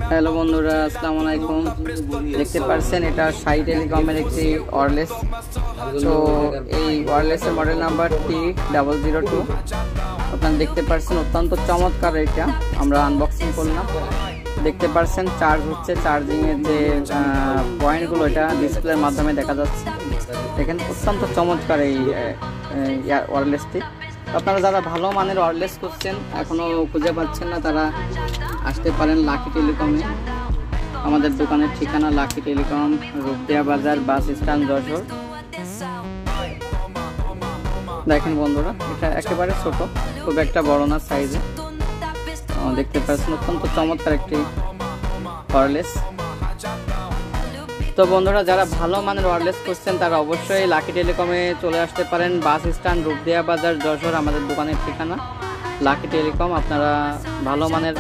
Hello বন্ধুরা, আসসালামু আলাইকুম। দেখতে পাচ্ছেন এটা সাই টেলিকমের একটি ওয়্যারলেস। তো এই ওয়্যারলেসের মডেল নাম্বার T002। আপনারা দেখতে পাচ্ছেন অত্যন্ত চমৎকার। এটা আমরা আনবক্সিং করলাম। দেখতে পাচ্ছেন চার্জ হচ্ছে, চার্জিং এর যে পয়েন্টগুলো এটা ডিসপ্লের মাধ্যমে দেখা যাচ্ছে। দেখেন অত্যন্ত চমৎকার এই ওয়্যারলেসটি। আপনারা যারা ভালো মানের ওয়্যারলেস করছেন, এখনো খুঁজে পাচ্ছেন না, তারা আসতে পারেন লাকি টেলিকমে। আমাদের দোকানের ঠিকানা লাকি টেলিকম, রূপদিয়া বাজার, বাস স্ট্যান্ড, যশোর। দেখেন বন্ধুরা, এটা একেবারে ছোট, খুব একটা বড় না সাইজে। দেখতে পাচ্ছেন অত্যন্ত চমৎকার একটি ওয়্যারলেস। তো বন্ধুরা, যারা ভালো মানের ওয়্যারলেস করছেন তারা অবশ্যই লাকি টেলিকমে চলে আসতে পারেন। বাস স্ট্যান্ড, রূপদিয়া বাজার, যশোর আমাদের দোকানের ঠিকানা লাকি টেলিকম। আপনারা ভালো মানের